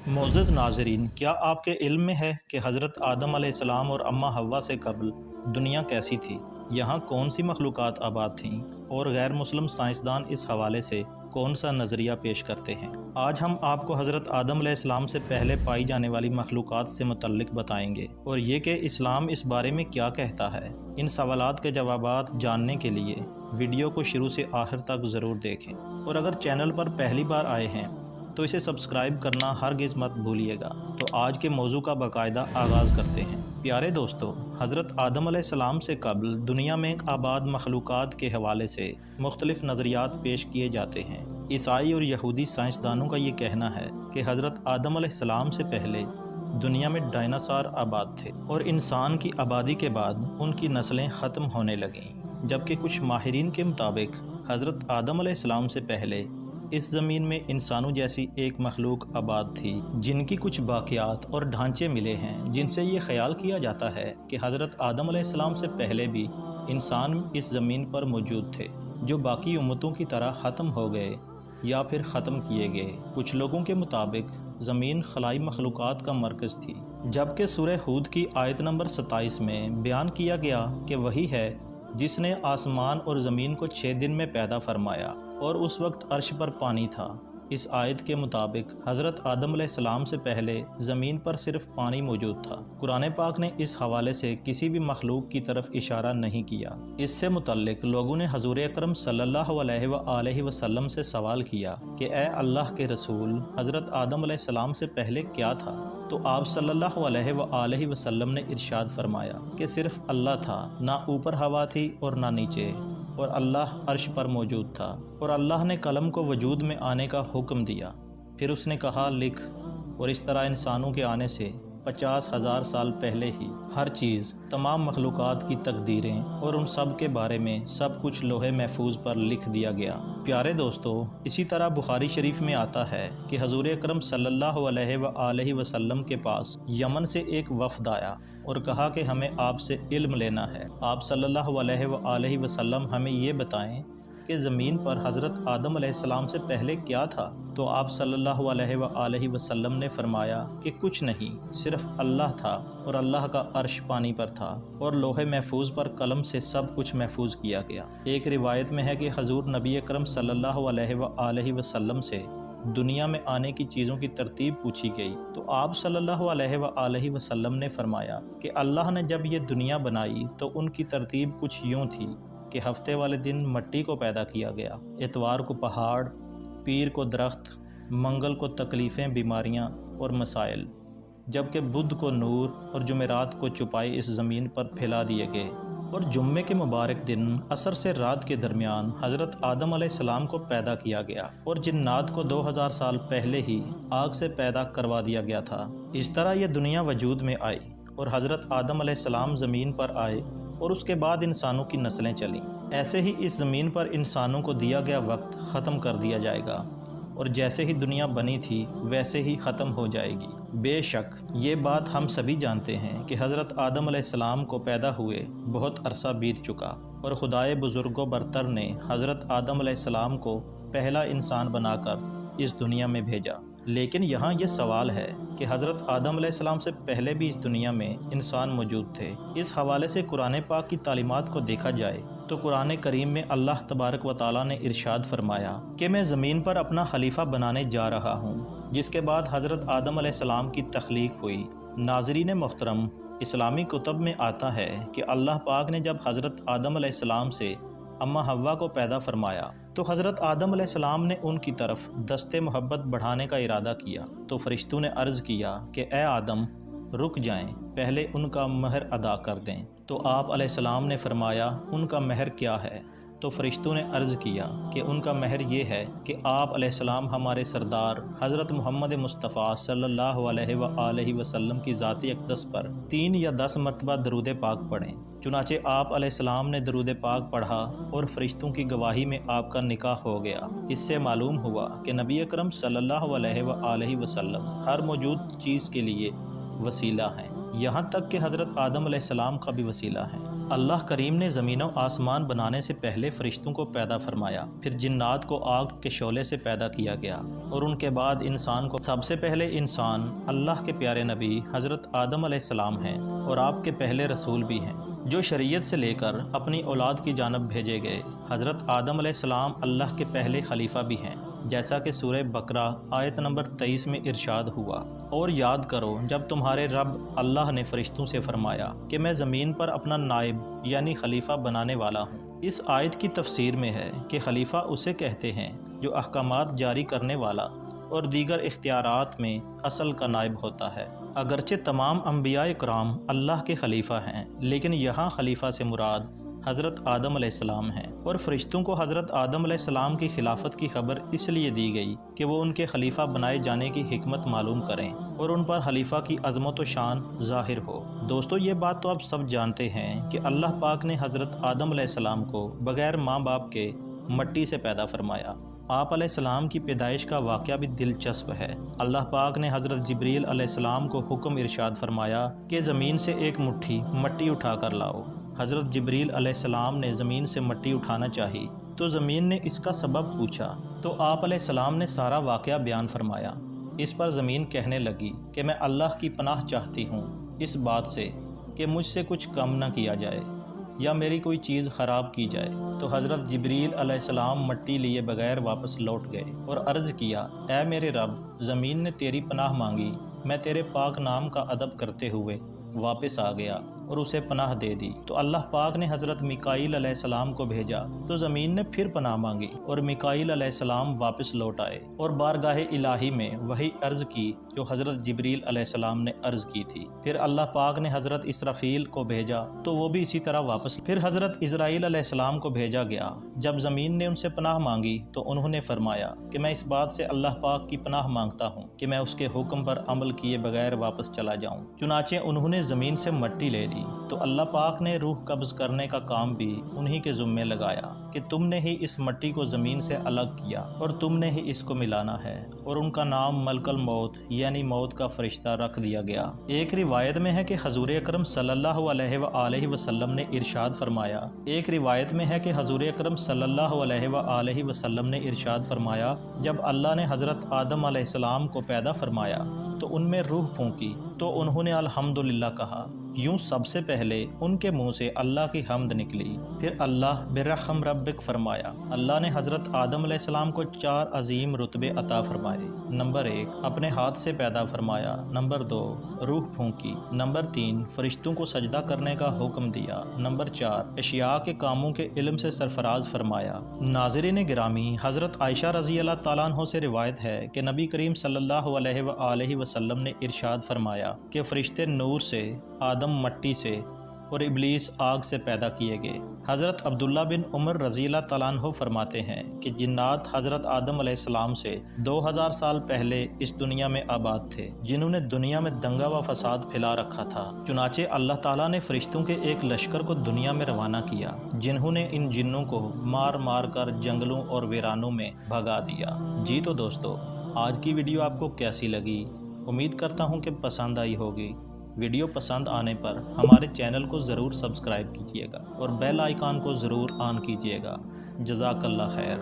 معزز ناظرین، کیا آپ کے علم میں ہے کہ حضرت آدم علیہ السلام اور اماں حوا سے قبل دنیا کیسی تھی؟ یہاں کون سی مخلوقات آباد تھیں؟ اور غیر مسلم سائنسدان اس حوالے سے کون سا نظریہ پیش کرتے ہیں؟ آج ہم آپ کو حضرت آدم علیہ السلام سے پہلے پائی جانے والی مخلوقات سے متعلق بتائیں گے، اور یہ کہ اسلام اس بارے میں کیا کہتا ہے۔ ان سوالات کے جوابات جاننے کے لیے ویڈیو کو شروع سے آخر تک ضرور دیکھیں، اور اگر چینل پر پہلی بار آئے ہیں تو اسے سبسکرائب کرنا ہرگز مت بھولیے گا۔ تو آج کے موضوع کا باقاعدہ آغاز کرتے ہیں۔ پیارے دوستو، حضرت آدم علیہ السلام سے قبل دنیا میں آباد مخلوقات کے حوالے سے مختلف نظریات پیش کیے جاتے ہیں۔ عیسائی اور یہودی سائنسدانوں کا یہ کہنا ہے کہ حضرت آدم علیہ السلام سے پہلے دنیا میں ڈائناسور آباد تھے، اور انسان کی آبادی کے بعد ان کی نسلیں ختم ہونے لگیں، جبکہ کچھ ماہرین کے مطابق حضرت آدم علیہ السلام سے پہلے اس زمین میں انسانوں جیسی ایک مخلوق آباد تھی، جن کی کچھ باقیات اور ڈھانچے ملے ہیں، جن سے یہ خیال کیا جاتا ہے کہ حضرت آدم علیہ السلام سے پہلے بھی انسان اس زمین پر موجود تھے، جو باقی امتوں کی طرح ختم ہو گئے یا پھر ختم کیے گئے۔ کچھ لوگوں کے مطابق زمین خلائی مخلوقات کا مرکز تھی، جبکہ سورہ ہود کی آیت نمبر 27 میں بیان کیا گیا کہ وہی ہے جس نے آسمان اور زمین کو 6 دن میں پیدا فرمایا، اور اس وقت عرش پر پانی تھا۔ اس آیت کے مطابق حضرت آدم علیہ السلام سے پہلے زمین پر صرف پانی موجود تھا۔ قرآن پاک نے اس حوالے سے کسی بھی مخلوق کی طرف اشارہ نہیں کیا۔ اس سے متعلق لوگوں نے حضور اکرم صلی اللہ علیہ وآلہ وسلم سے سوال کیا کہ اے اللہ کے رسول، حضرت آدم علیہ السلام سے پہلے کیا تھا؟ تو آپ صلی اللہ علیہ وآلہ وسلم نے ارشاد فرمایا کہ صرف اللہ تھا، نہ اوپر ہوا تھی اور نہ نیچے، اور اللہ عرش پر موجود تھا، اور اللہ نے قلم کو وجود میں آنے کا حکم دیا، پھر اس نے کہا لکھ، اور اس طرح انسانوں کے آنے سے 50,000 سال پہلے ہی ہر چیز، تمام مخلوقات کی تقدیریں اور ان سب کے بارے میں سب کچھ لوح محفوظ پر لکھ دیا گیا۔ پیارے دوستو، اسی طرح بخاری شریف میں آتا ہے کہ حضور اکرم صلی اللہ علیہ وآلہ وسلم کے پاس یمن سے ایک وفد آیا اور کہا کہ ہمیں آپ سے علم لینا ہے۔ آپ صلی اللہ علیہ وآلہ وسلم ہمیں یہ بتائیں کہ زمین پر حضرت آدم علیہ السلام سے پہلے کیا تھا؟ تو آپ صلی اللہ علیہ وآلہ وسلم نے فرمایا کہ کچھ نہیں، صرف اللہ تھا، اور اللہ کا عرش پانی پر تھا، اور لوح محفوظ پر قلم سے سب کچھ محفوظ کیا گیا۔ ایک روایت میں ہے کہ حضور نبی اکرم صلی اللہ علیہ وآلہ وسلم سے دنیا میں آنے کی چیزوں کی ترتیب پوچھی گئی، تو آپ صلی اللہ علیہ وآلہ وسلم نے فرمایا کہ اللہ نے جب یہ دنیا بنائی تو ان کی ترتیب کچھ یوں تھی کہ ہفتے والے دن مٹی کو پیدا کیا گیا، اتوار کو پہاڑ، پیر کو درخت، منگل کو تکلیفیں، بیماریاں اور مسائل، جبکہ بدھ کو نور اور جمعرات کو چھپائی اس زمین پر پھیلا دیے گئے، اور جمعے کے مبارک دن عصر سے رات کے درمیان حضرت آدم علیہ السلام کو پیدا کیا گیا، اور جنات کو 2000 سال پہلے ہی آگ سے پیدا کروا دیا گیا تھا۔ اس طرح یہ دنیا وجود میں آئی، اور حضرت آدم علیہ السلام زمین پر آئے، اور اس کے بعد انسانوں کی نسلیں چلیں۔ ایسے ہی اس زمین پر انسانوں کو دیا گیا وقت ختم کر دیا جائے گا، اور جیسے ہی دنیا بنی تھی ویسے ہی ختم ہو جائے گی۔ بے شک یہ بات ہم سبھی جانتے ہیں کہ حضرت آدم علیہ السلام کو پیدا ہوئے بہت عرصہ بیت چکا، اور خدائے بزرگ و برتر نے حضرت آدم علیہ السلام کو پہلا انسان بنا کر اس دنیا میں بھیجا۔ لیکن یہاں یہ سوال ہے کہ حضرت آدم علیہ السلام سے پہلے بھی اس دنیا میں انسان موجود تھے؟ اس حوالے سے قرآن پاک کی تعلیمات کو دیکھا جائے تو قرآن کریم میں اللہ تبارک و تعالیٰ نے ارشاد فرمایا کہ میں زمین پر اپنا خلیفہ بنانے جا رہا ہوں، جس کے بعد حضرت آدم علیہ السلام کی تخلیق ہوئی۔ ناظرین محترم، اسلامی کتب میں آتا ہے کہ اللہ پاک نے جب حضرت آدم علیہ السلام سے اماں حوا کو پیدا فرمایا تو حضرت آدم علیہ السلام نے ان کی طرف دست محبت بڑھانے کا ارادہ کیا، تو فرشتوں نے عرض کیا کہ اے آدم، رک جائیں، پہلے ان کا مہر ادا کر دیں۔ تو آپ علیہ السلام نے فرمایا ان کا مہر کیا ہے؟ تو فرشتوں نے عرض کیا کہ ان کا مہر یہ ہے کہ آپ علیہ السلام ہمارے سردار حضرت محمد مصطفیٰ صلی اللہ علیہ وآلہ وسلم کی ذات اقدس پر 3 یا 10 مرتبہ درود پاک پڑھیں۔ چنانچہ آپ علیہ السلام نے درود پاک پڑھا، اور فرشتوں کی گواہی میں آپ کا نکاح ہو گیا۔ اس سے معلوم ہوا کہ نبی اکرم صلی اللہ علیہ وآلہ وسلم ہر موجود چیز کے لیے وسیلہ ہیں، یہاں تک کہ حضرت آدم علیہ السلام کا بھی وسیلہ ہیں۔ اللہ کریم نے زمین و آسمان بنانے سے پہلے فرشتوں کو پیدا فرمایا، پھر جنات کو آگ کے شعلے سے پیدا کیا گیا، اور ان کے بعد انسان کو۔ سب سے پہلے انسان اللہ کے پیارے نبی حضرت آدم علیہ السلام ہیں، اور آپ کے پہلے رسول بھی ہیں جو شریعت سے لے کر اپنی اولاد کی جانب بھیجے گئے۔ حضرت آدم علیہ السلام اللہ کے پہلے خلیفہ بھی ہیں، جیسا کہ سورہ بقرہ آیت نمبر 23 میں ارشاد ہوا، اور یاد کرو جب تمہارے رب اللہ نے فرشتوں سے فرمایا کہ میں زمین پر اپنا نائب یعنی خلیفہ بنانے والا ہوں۔ اس آیت کی تفسیر میں ہے کہ خلیفہ اسے کہتے ہیں جو احکامات جاری کرنے والا اور دیگر اختیارات میں اصل کا نائب ہوتا ہے۔ اگرچہ تمام انبیاء کرام اللہ کے خلیفہ ہیں، لیکن یہاں خلیفہ سے مراد حضرت آدم علیہ السلام ہیں، اور فرشتوں کو حضرت آدم علیہ السلام کی خلافت کی خبر اس لیے دی گئی کہ وہ ان کے خلیفہ بنائے جانے کی حکمت معلوم کریں اور ان پر خلیفہ کی عظمت و شان ظاہر ہو۔ دوستو، یہ بات تو آپ سب جانتے ہیں کہ اللہ پاک نے حضرت آدم علیہ السلام کو بغیر ماں باپ کے مٹی سے پیدا فرمایا۔ آپ علیہ السلام کی پیدائش کا واقعہ بھی دلچسپ ہے۔ اللہ پاک نے حضرت جبریل علیہ السلام کو حکم ارشاد فرمایا کہ زمین سے ایک مٹھی مٹی اٹھا کر لاؤ۔ حضرت جبریل علیہ السلام نے زمین سے مٹی اٹھانا چاہی تو زمین نے اس کا سبب پوچھا، تو آپ علیہ السلام نے سارا واقعہ بیان فرمایا۔ اس پر زمین کہنے لگی کہ میں اللہ کی پناہ چاہتی ہوں اس بات سے کہ مجھ سے کچھ کم نہ کیا جائے یا میری کوئی چیز خراب کی جائے۔ تو حضرت جبریل علیہ السلام مٹی لیے بغیر واپس لوٹ گئے اور عرض کیا، اے میرے رب، زمین نے تیری پناہ مانگی، میں تیرے پاک نام کا ادب کرتے ہوئے واپس آ گیا اور اسے پناہ دے دی۔ تو اللہ پاک نے حضرت میکائیل علیہ السلام کو بھیجا تو زمین نے پھر پناہ مانگی اور میکائیل علیہ السلام واپس لوٹ آئے اور بارگاہ الہی میں وہی عرض کی جو حضرت جبریل علیہ السلام نے عرض کی تھی۔ پھر اللہ پاک نے حضرت اسرافیل کو بھیجا تو وہ بھی اسی طرح واپس۔ پھر حضرت اسرائیل علیہ السلام کو بھیجا گیا۔ جب زمین نے ان سے پناہ مانگی تو انہوں نے فرمایا کہ میں اس بات سے اللہ پاک کی پناہ مانگتا ہوں کہ میں اس کے حکم پر عمل کیے بغیر واپس چلا جاؤں۔ چنانچہ انہوں نے زمین سے مٹی لے لی تو اللہ پاک نے روح قبض کرنے کا کام بھی انہی کے ذمے لگایا کہ تم نے ہی اس مٹی کو زمین سے الگ کیا اور تم نے ہی اس کو ملانا ہے، اور ان کا نام ملک الموت یعنی موت کا فرشتہ رکھ دیا گیا۔ ایک روایت میں ہے کہ حضور اکرم صلی اللہ علیہ وآلہ وسلم نے ارشاد فرمایا جب اللہ نے حضرت آدم علیہ السلام کو پیدا فرمایا تو ان میں روح پھونکی تو انہوں نے الحمدللہ کہا۔ یوں سب سے پہلے ان کے منہ سے اللہ کی حمد نکلی۔ پھر اللہ برحم ربک فرمایا۔ اللہ نے حضرت آدم علیہ السلام کو 4 عظیم رتبے عطا فرمائے۔ نمبر 1، اپنے ہاتھ سے پیدا فرمایا۔ نمبر 2، روح پھونکی۔ نمبر 3، فرشتوں کو سجدہ کرنے کا حکم دیا۔ نمبر 4، اشیاء کے کاموں کے علم سے سرفراز فرمایا۔ ناظرین گرامی، حضرت عائشہ رضی اللہ تعالیٰ عنہ سے روایت ہے کہ نبی کریم صلی اللہ علیہ وآلہ وسلم نے ارشاد فرمایا کہ فرشتے نور سے، آدم مٹی سے اور ابلیس آگ سے پیدا کیے گئے۔ حضرت عبداللہ بن عمر رضی اللہ تعالیٰ عنہ فرماتے ہیں کہ جنات حضرت آدم علیہ السلام سے 2000 سال پہلے اس دنیا میں آباد تھے، جنہوں نے دنیا میں دنگا و فساد پھیلا رکھا تھا۔ چنانچہ اللہ تعالیٰ نے فرشتوں کے ایک لشکر کو دنیا میں روانہ کیا، جنہوں نے ان جنوں کو مار مار کر جنگلوں اور ویرانوں میں بھگا دیا۔ جی تو دوستو، آج کی ویڈیو آپ کو کیسی لگی؟ امید کرتا ہوں کہ پسند آئی ہوگی۔ ویڈیو پسند آنے پر ہمارے چینل کو ضرور سبسکرائب کیجیے گا اور بیل آئیکن کو ضرور آن کیجیے گا۔ جزاک اللہ خیر۔